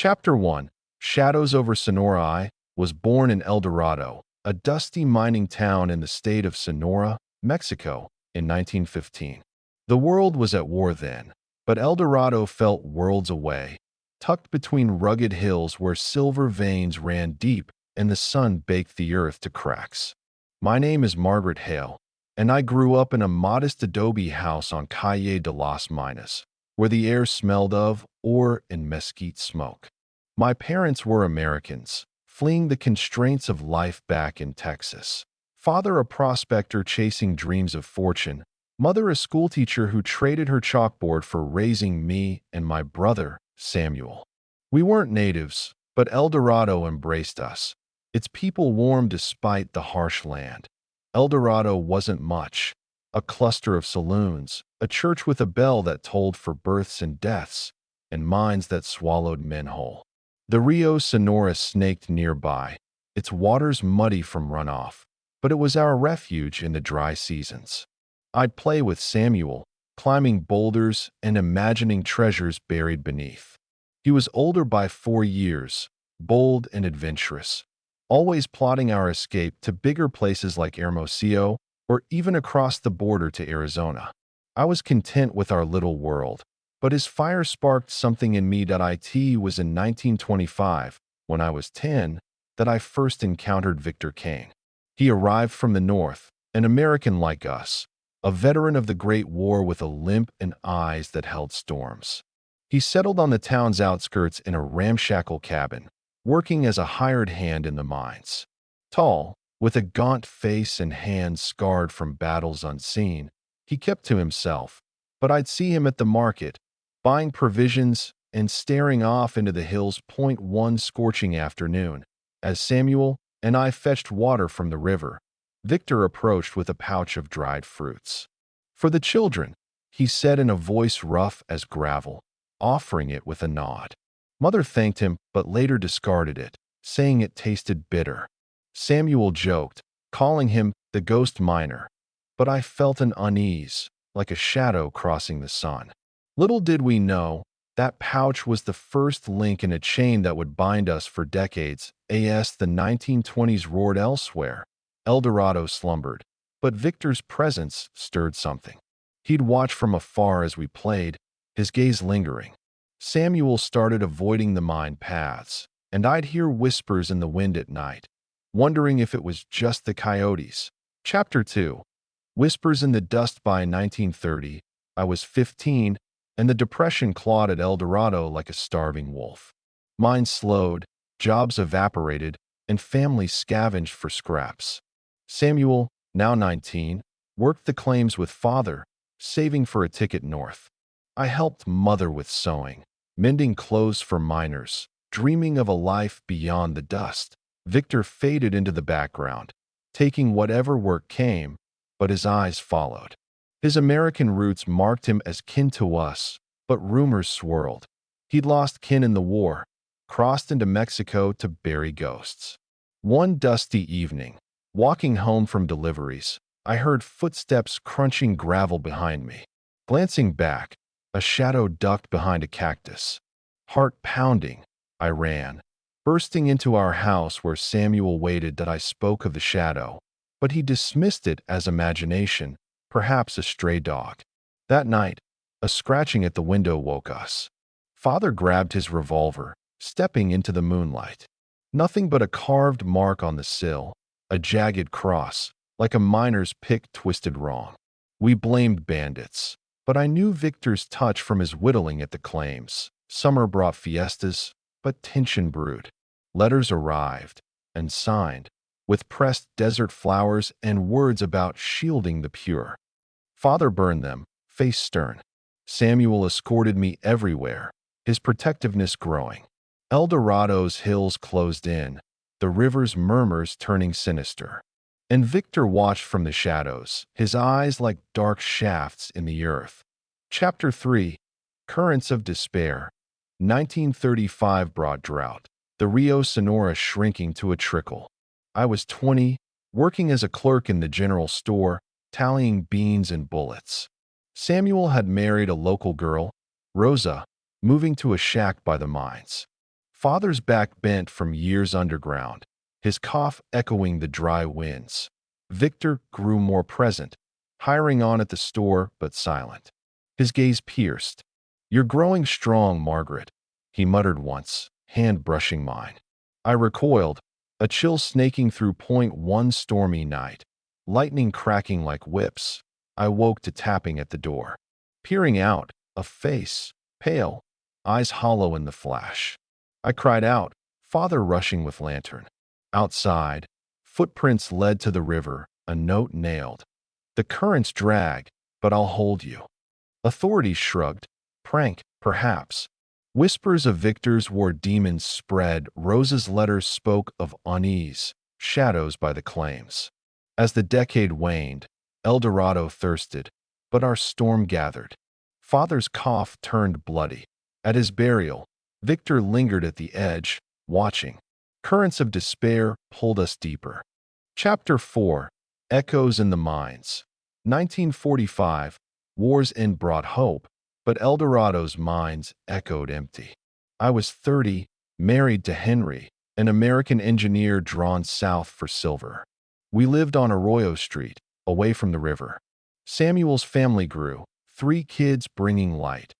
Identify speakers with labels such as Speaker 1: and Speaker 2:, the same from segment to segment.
Speaker 1: Chapter 1. Shadows over Sonora. I was born in El Dorado, a dusty mining town in the state of Sonora, Mexico, in 1915. The world was at war then, but El Dorado felt worlds away, tucked between rugged hills where silver veins ran deep and the sun baked the earth to cracks. My name is Margaret Hale, and I grew up in a modest adobe house on Calle de las Minas, where the air smelled of ore and mesquite smoke. My parents were Americans, fleeing the constraints of life back in Texas. Father a prospector chasing dreams of fortune, mother a schoolteacher who traded her chalkboard for raising me and my brother, Samuel. We weren't natives, but El Dorado embraced us. Its people warm despite the harsh land. El Dorado wasn't much. A cluster of saloons, a church with a bell that tolled for births and deaths, and mines that swallowed men whole. The Rio Sonora snaked nearby, its waters muddy from runoff, but it was our refuge in the dry seasons. I'd play with Samuel, climbing boulders and imagining treasures buried beneath. He was older by 4 years, bold and adventurous, always plotting our escape to bigger places like Hermosillo or even across the border to Arizona. I was content with our little world, but his fire sparked something in me. It was in 1925, when I was 10, that I first encountered Victor King. He arrived from the north, an American like us, a veteran of the Great War with a limp and eyes that held storms. He settled on the town's outskirts in a ramshackle cabin, working as a hired hand in the mines. Tall, with a gaunt face and hands scarred from battles unseen, he kept to himself, but I'd see him at the market, buying provisions and staring off into the hills. One scorching afternoon, as Samuel and I fetched water from the river, Victor approached with a pouch of dried fruits. "For the children," he said in a voice rough as gravel, offering it with a nod. Mother thanked him, but later discarded it, saying it tasted bitter. Samuel joked, calling him the ghost miner, but I felt an unease, like a shadow crossing the sun. Little did we know, that pouch was the first link in a chain that would bind us for decades. As the 1920s roared elsewhere, El Dorado slumbered, but Victor's presence stirred something. He'd watch from afar as we played, his gaze lingering. Samuel started avoiding the mine paths, and I'd hear whispers in the wind at night, wondering if it was just the coyotes. Chapter 2. Whispers in the Dust. By 1930, I was 15, and the Depression clawed at El Dorado like a starving wolf. Mines slowed, jobs evaporated, and families scavenged for scraps. Samuel, now 19, worked the claims with Father, saving for a ticket north. I helped Mother with sewing, mending clothes for miners, dreaming of a life beyond the dust. Victor faded into the background, taking whatever work came, but his eyes followed. His American roots marked him as kin to us, but rumors swirled. He'd lost kin in the war, crossed into Mexico to bury ghosts. One dusty evening, walking home from deliveries, I heard footsteps crunching gravel behind me. Glancing back, a shadow ducked behind a cactus. Heart pounding, I ran, bursting into our house where Samuel waited. I spoke of the shadow, but he dismissed it as imagination, perhaps a stray dog. That night, a scratching at the window woke us. Father grabbed his revolver, stepping into the moonlight. Nothing but a carved mark on the sill, a jagged cross, like a miner's pick twisted wrong. We blamed bandits, but I knew Victor's touch from his whittling at the claims. Summer brought fiestas, but tension brewed. Letters arrived, and signed, with pressed desert flowers and words about shielding the pure. Father burned them, face stern. Samuel escorted me everywhere, his protectiveness growing. El Dorado's hills closed in, the river's murmurs turning sinister. And Victor watched from the shadows, his eyes like dark shafts in the earth. Chapter 3. Currents of Despair. 1935 brought drought, the Rio Sonora shrinking to a trickle. I was 20, working as a clerk in the general store, tallying beans and bullets. Samuel had married a local girl, Rosa, moving to a shack by the mines. Father's back bent from years underground, his cough echoing the dry winds. Victor grew more present, hiring on at the store but silent. His gaze pierced. "You're growing strong, Margaret," he muttered once, hand brushing mine. I recoiled, a chill snaking through point one stormy night, lightning cracking like whips. I woke to tapping at the door. Peering out, a face, pale, eyes hollow in the flash. I cried out, father rushing with lantern. Outside, footprints led to the river, a note nailed. "The currents drag, but I'll hold you." Authorities shrugged. Prank, perhaps. Whispers of victors where demons spread. Rose's letters spoke of unease, shadows by the claims. As the decade waned, El Dorado thirsted, but our storm gathered. Father's cough turned bloody. At his burial, Victor lingered at the edge, watching. Currents of despair pulled us deeper. Chapter 4. Echoes in the Mines. 1945. War's end brought hope, but El Dorado's mines echoed empty. I was 30, married to Henry, an American engineer drawn south for silver. We lived on Arroyo Street, away from the river. Samuel's family grew, 3 kids bringing light.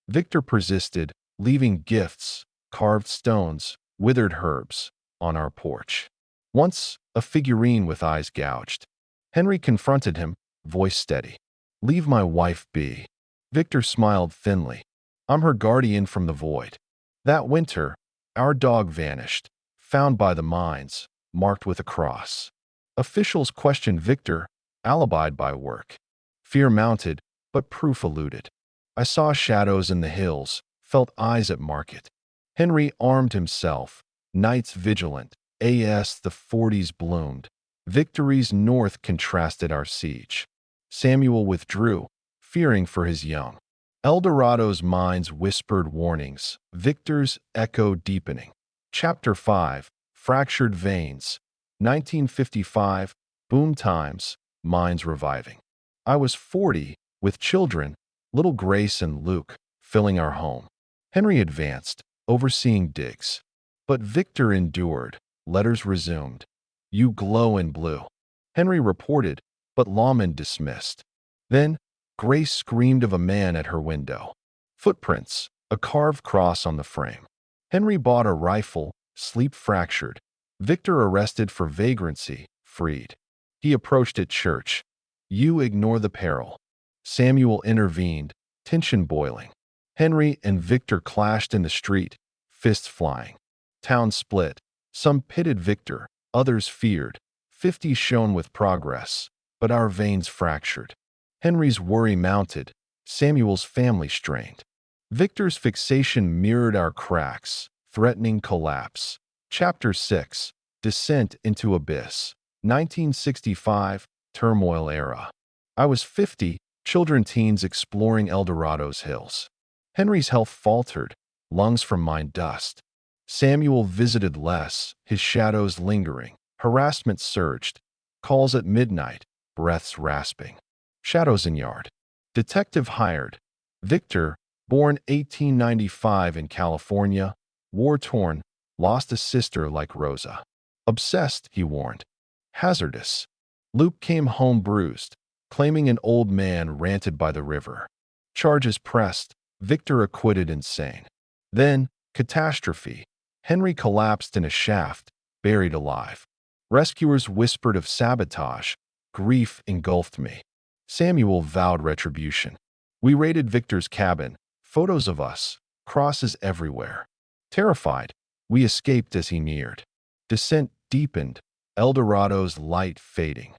Speaker 1: Victor persisted, leaving gifts, carved stones, withered herbs, on our porch. Once, a figurine with eyes gouged. Henry confronted him, voice steady. "Leave my wife be." Victor smiled thinly. "I'm her guardian from the void." That winter, our dog vanished, found by the mines, marked with a cross. Officials questioned Victor, alibied by work. Fear mounted, but proof eluded. I saw shadows in the hills, felt eyes at market. Henry armed himself, nights vigilant, as the 40s bloomed. Victory's north contrasted our siege. Samuel withdrew, fearing for his young. El Dorado's mines whispered warnings. Victor's echoed deepening. Chapter 5. Fractured Veins. 1955. Boom times. Mines reviving. I was 40, with children, little Grace and Luke, filling our home. Henry advanced, overseeing digs. But Victor endured. Letters resumed. "You glow in blue." Henry reported, but lawmen dismissed. Then, Grace screamed of a man at her window. Footprints, a carved cross on the frame. Henry bought a rifle, sleep fractured. Victor arrested for vagrancy, freed. He approached at church. "You ignore the peril." Samuel intervened, tension boiling. Henry and Victor clashed in the street, fists flying. Town split. Some pitted Victor, others feared. 50 shone with progress, but our veins fractured. Henry's worry mounted. Samuel's family strained. Victor's fixation mirrored our cracks, threatening collapse. Chapter 6. Descent into Abyss. 1965. Turmoil era. I was 50, children teens exploring El Dorado's hills. Henry's health faltered, lungs from mine dust. Samuel visited less, his shadows lingering. Harassment surged. Calls at midnight, breaths rasping. Shadows in yard. Detective hired. Victor, born 1895 in California, war-torn, lost a sister like Rosa. Obsessed, he warned. Hazardous. Luke came home bruised, claiming an old man ranted by the river. Charges pressed, Victor acquitted insane. Then, catastrophe. Henry collapsed in a shaft, buried alive. Rescuers whispered of sabotage. Grief engulfed me. Samuel vowed retribution. We raided Victor's cabin, photos of us, crosses everywhere. Terrified, we escaped as he neared. Descent deepened, El Dorado's light fading.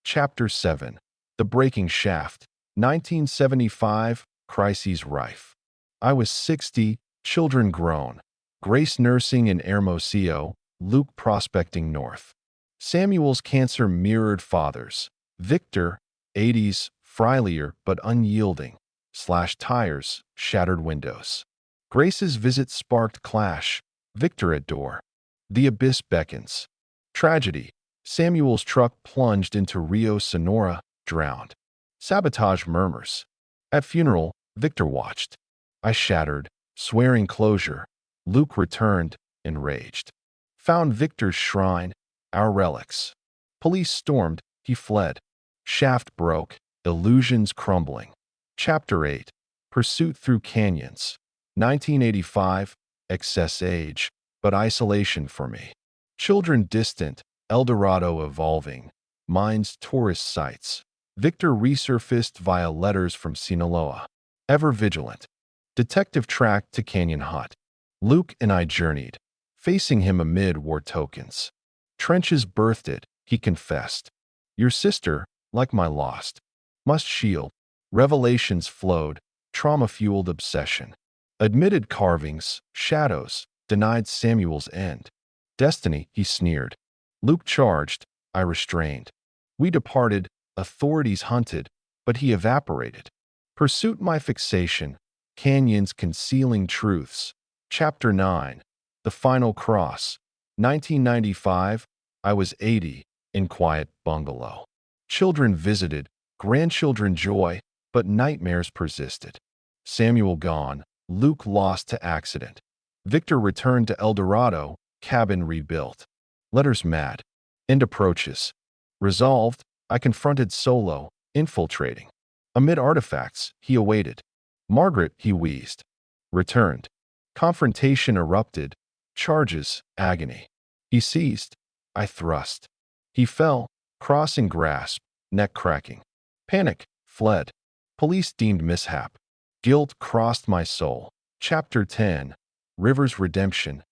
Speaker 1: Chapter 7. The Breaking Shaft. 1975. Crises rife. I was 60, children grown. Grace nursing in Hermosillo, Luke prospecting north. Samuel's cancer mirrored father's. Victor, 80s, frilier but unyielding. Slashed tires, shattered windows. Grace's visit sparked clash. Victor at door. The abyss beckons. Tragedy. Samuel's truck plunged into Rio Sonora, drowned. Sabotage murmurs. At funeral, Victor watched. I shattered, swearing closure. Luke returned, enraged. Found Victor's shrine, our relics. Police stormed, he fled. Shaft broke, illusions crumbling. Chapter 8. Pursuit through canyons. 1985, excess age, but isolation for me. Children distant, El Dorado evolving, minds tourist sites. Victor resurfaced via letters from Sinaloa. Ever vigilant. Detective tracked to Canyon Hut. Luke and I journeyed, facing him amid war tokens. Trenches birthed it, he confessed. Your sister, like my lost, must shield. Revelations flowed, trauma-fueled obsession. Admitted carvings, shadows, denied Samuel's end. Destiny, he sneered. Luke charged, I restrained. We departed, authorities hunted, but he evaporated. Pursuit my fixation, canyons concealing truths. Chapter 9. The Final Cross. 1995, I was 80, in quiet bungalow. Children visited, grandchildren joy, but nightmares persisted. Samuel gone, Luke lost to accident. Victor returned to El Dorado, cabin rebuilt. Letters mad. End approaches. Resolved, I confronted Solo, infiltrating. Amid artifacts, he awaited. Margaret, he wheezed. Returned. Confrontation erupted. Charges, agony. He seized. I thrust. He fell, crossing grasp, neck cracking. Panic, fled. Police deemed mishap. Guilt crossed my soul. Chapter 10. River's Redemption.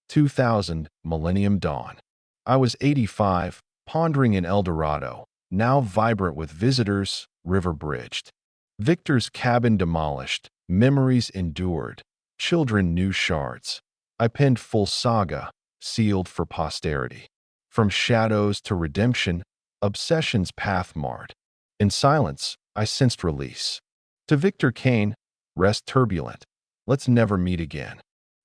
Speaker 1: 2000, Millennium Dawn. I was 85, pondering in El Dorado, now vibrant with visitors, river bridged. Victor's cabin demolished, memories endured, children new shards. I penned full saga, sealed for posterity. From shadows to redemption, obsession's path marred. In silence, I sensed release. To Victor Kane, rest turbulent. Let's never meet again.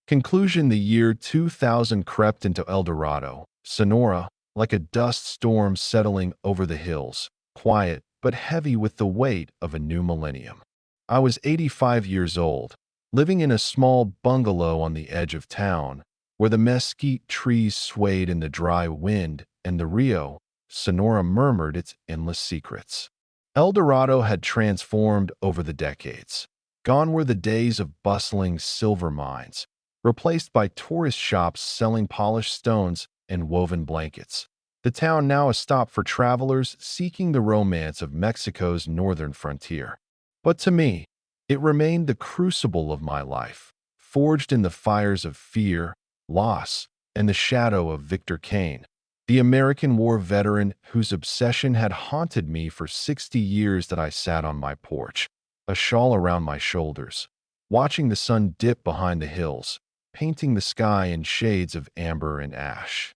Speaker 1: Conclusion. The year 2000 crept into El Dorado, Sonora, like a dust storm settling over the hills, quiet but heavy with the weight of a new millennium. I was 85 years old, living in a small bungalow on the edge of town, where the mesquite trees swayed in the dry wind and the Rio, Sonora murmured its endless secrets. El Dorado had transformed over the decades. Gone were the days of bustling silver mines, replaced by tourist shops selling polished stones and woven blankets. The town now a stop for travelers seeking the romance of Mexico's northern frontier. But to me, it remained the crucible of my life, forged in the fires of fear, loss, and the shadow of Victor Kane, the American war veteran whose obsession had haunted me for 60 years. That I sat on my porch, a shawl around my shoulders, watching the sun dip behind the hills, painting the sky in shades of amber and ash.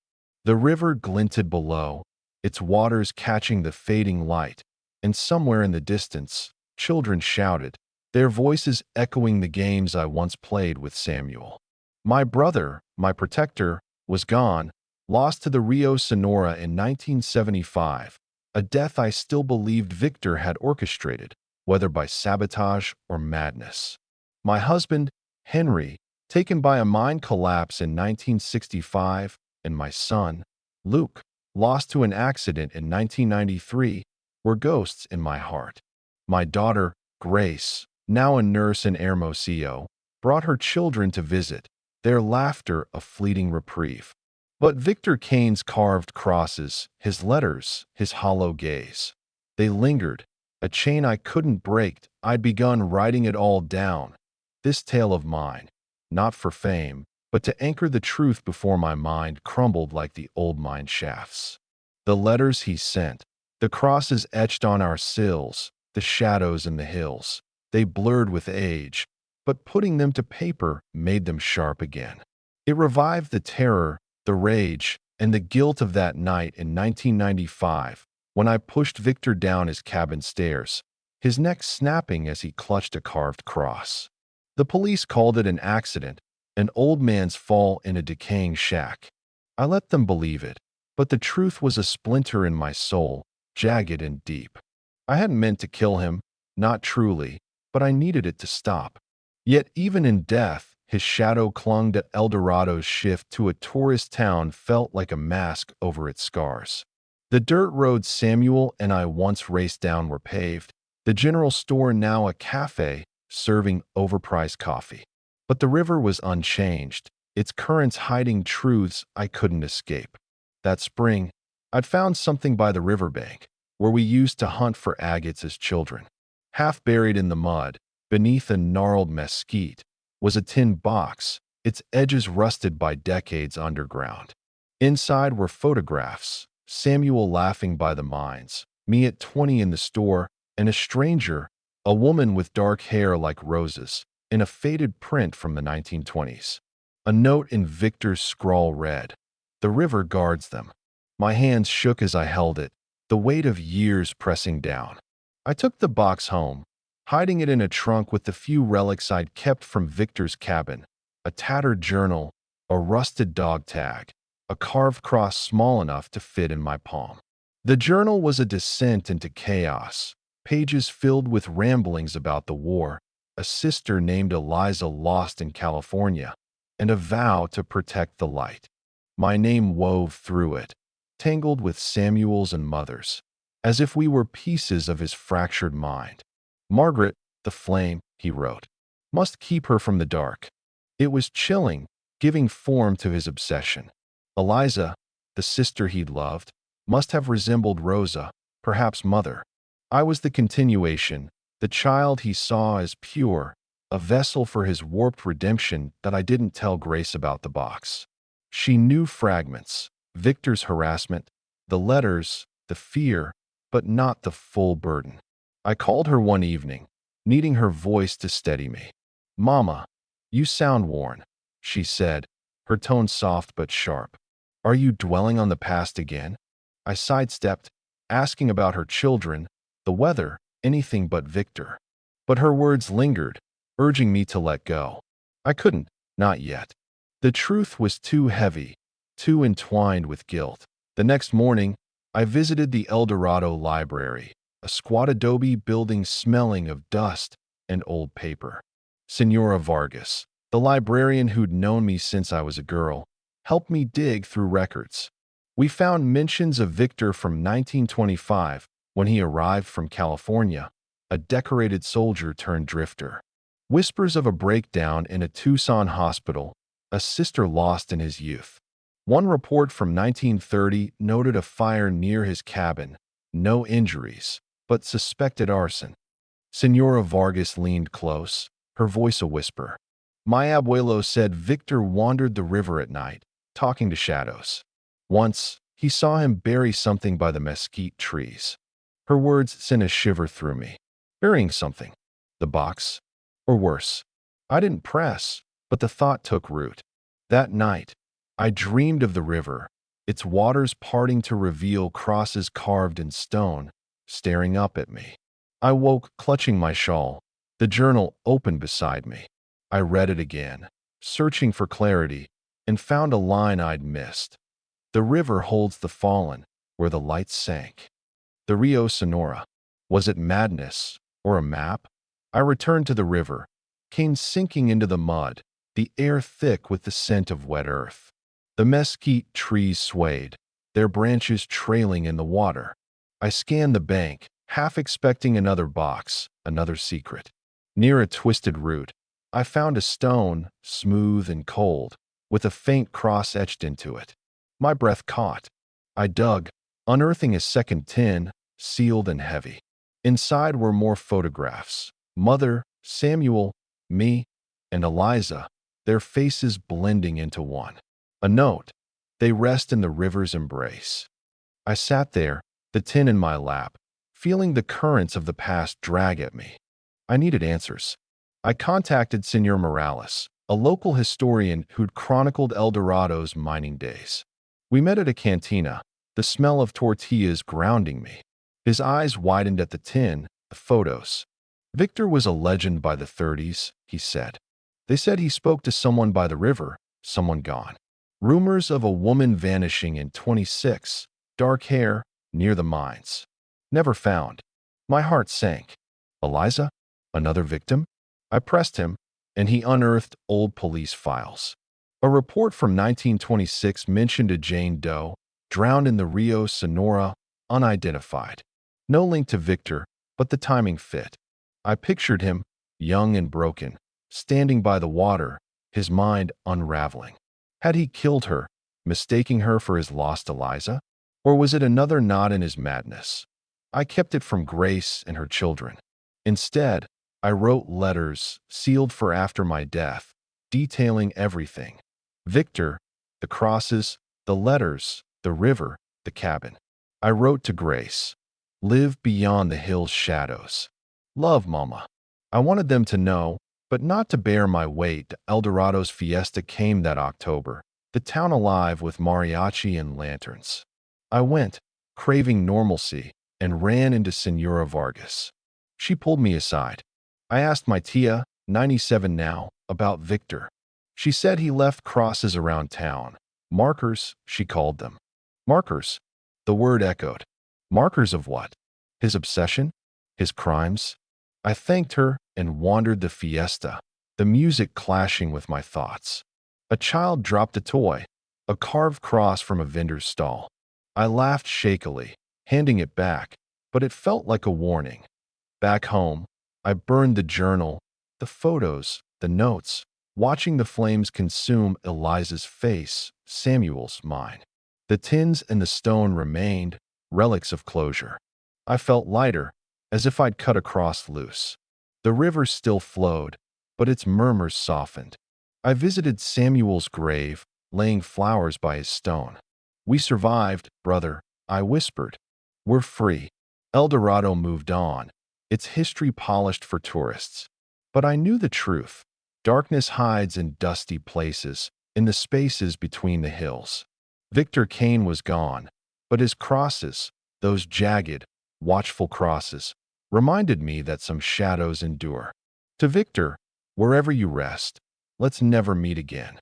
Speaker 1: The river glinted below, its waters catching the fading light, and somewhere in the distance, children shouted, their voices echoing the games I once played with Samuel. My brother, my protector, was gone, lost to the Rio Sonora in 1975, a death I still believed Victor had orchestrated, whether by sabotage or madness. My husband, Henry, taken by a mine collapse in 1965, and my son, Luke, lost to an accident in 1993, were ghosts in my heart. My daughter, Grace, now a nurse in Hermosillo, brought her children to visit, their laughter a fleeting reprieve. But Victor Kane's carved crosses, his letters, his hollow gaze, they lingered, a chain I couldn't break. I'd begun writing it all down, this tale of mine, not for fame, but to anchor the truth before my mind crumbled like the old mine shafts. The letters he sent, the crosses etched on our sills, the shadows in the hills, they blurred with age, but putting them to paper made them sharp again. It revived the terror, the rage, and the guilt of that night in 1995, when I pushed Victor down his cabin stairs, his neck snapping as he clutched a carved cross. The police called it an accident, an old man's fall in a decaying shack. I let them believe it, but the truth was a splinter in my soul, jagged and deep. I hadn't meant to kill him, not truly, but I needed it to stop. Yet even in death, His shadow clung to El Dorado's shift to a tourist town felt like a mask over its scars. The dirt roads Samuel and I once raced down were paved, the general store now a cafe serving overpriced coffee. But the river was unchanged, its currents hiding truths I couldn't escape. That spring, I'd found something by the riverbank, where we used to hunt for agates as children. Half buried in the mud, beneath a gnarled mesquite, was a tin box, its edges rusted by decades underground. Inside were photographs, Samuel laughing by the mines, me at 20 in the store, and a stranger, a woman with dark hair like roses, in a faded print from the 1920s. A note in Victor's scrawl read, "The river guards them." My hands shook as I held it, the weight of years pressing down. I took the box home, hiding it in a trunk with the few relics I'd kept from Victor's cabin, a tattered journal, a rusted dog tag, a carved cross small enough to fit in my palm. The journal was a descent into chaos, pages filled with ramblings about the war, a sister named Eliza lost in California, and a vow to protect the light. My name wove through it, tangled with Samuel's and Mother's, as if we were pieces of his fractured mind. Margaret, the flame, he wrote, must keep her from the dark. It was chilling, giving form to his obsession. Eliza, the sister he'd loved, must have resembled Rosa, perhaps Mother. I was the continuation, the child he saw as pure, a vessel for his warped redemption that I didn't tell Grace about the box. She knew fragments, Victor's harassment, the letters, the fear, but not the full burden. I called her one evening, needing her voice to steady me. "Mama, you sound worn," she said, her tone soft but sharp. "Are you dwelling on the past again?" I sidestepped, asking about her children, the weather, anything but Victor. But her words lingered, urging me to let go. I couldn't, not yet. The truth was too heavy, too entwined with guilt. The next morning, I visited the El Dorado Library, a squat adobe building smelling of dust and old paper. Senora Vargas, the librarian who'd known me since I was a girl, helped me dig through records. We found mentions of Victor from 1925, when he arrived from California, a decorated soldier turned drifter. Whispers of a breakdown in a Tucson hospital, a sister lost in his youth. One report from 1930 noted a fire near his cabin, no injuries, but suspected arson. Senora Vargas leaned close, her voice a whisper. My abuelo said Victor wandered the river at night, talking to shadows. Once, he saw him bury something by the mesquite trees. Her words sent a shiver through me. Burying something. The box? Or worse. I didn't press, but the thought took root. That night, I dreamed of the river, its waters parting to reveal crosses carved in stone, staring up at me. I woke clutching my shawl, the journal open beside me. I read it again, searching for clarity, and found a line I'd missed. The river holds the fallen, where the lights sank. The Rio Sonora. Was it madness, or a map? I returned to the river, came sinking into the mud, the air thick with the scent of wet earth. The mesquite trees swayed, their branches trailing in the water. I scanned the bank, half expecting another box, another secret. Near a twisted root, I found a stone, smooth and cold, with a faint cross etched into it. My breath caught. I dug, unearthing a second tin, sealed and heavy. Inside were more photographs. Mother, Samuel, me, and Eliza, their faces blending into one. A note. They rest in the river's embrace. I sat there, the tin in my lap, feeling the currents of the past drag at me. I needed answers. I contacted Senor Morales, a local historian who'd chronicled El Dorado's mining days. We met at a cantina, the smell of tortillas grounding me. His eyes widened at the tin, the photos. Victor was a legend by the 30s, he said. They said he spoke to someone by the river, someone gone. Rumors of a woman vanishing in 26, dark hair, near the mines. Never found. My heart sank. Eliza? Another victim? I pressed him, and he unearthed old police files. A report from 1926 mentioned a Jane Doe drowned in the Rio Sonora, unidentified. No link to Victor, but the timing fit. I pictured him, young and broken, standing by the water, his mind unraveling. Had he killed her, mistaking her for his lost Eliza? Or was it another knot in his madness? I kept it from Grace and her children. Instead, I wrote letters sealed for after my death, detailing everything. Victor, the crosses, the letters, the river, the cabin. I wrote to Grace. Live beyond the hill's shadows. Love, Mama. I wanted them to know, but not to bear my weight. El Dorado's fiesta came that October, the town alive with mariachi and lanterns. I went, craving normalcy, and ran into Senora Vargas. She pulled me aside. I asked my tia, 97 now, about Victor. She said he left crosses around town. Markers, she called them. Markers. The word echoed. Markers of what? His obsession? His crimes? I thanked her and wandered the fiesta, the music clashing with my thoughts. A child dropped a toy, a carved cross from a vendor's stall. I laughed shakily, handing it back, but it felt like a warning. Back home, I burned the journal, the photos, the notes, watching the flames consume Eliza's face, Samuel's mine. The tins and the stone remained, relics of closure. I felt lighter, as if I'd cut a cross loose. The river still flowed, but its murmurs softened. I visited Samuel's grave, laying flowers by his stone. We survived, brother, I whispered. We're free. El Dorado moved on, its history polished for tourists. But I knew the truth. Darkness hides in dusty places, in the spaces between the hills. Victor Kane was gone, but his crosses, those jagged, watchful crosses, reminded me that some shadows endure. To Victor, wherever you rest, let's never meet again.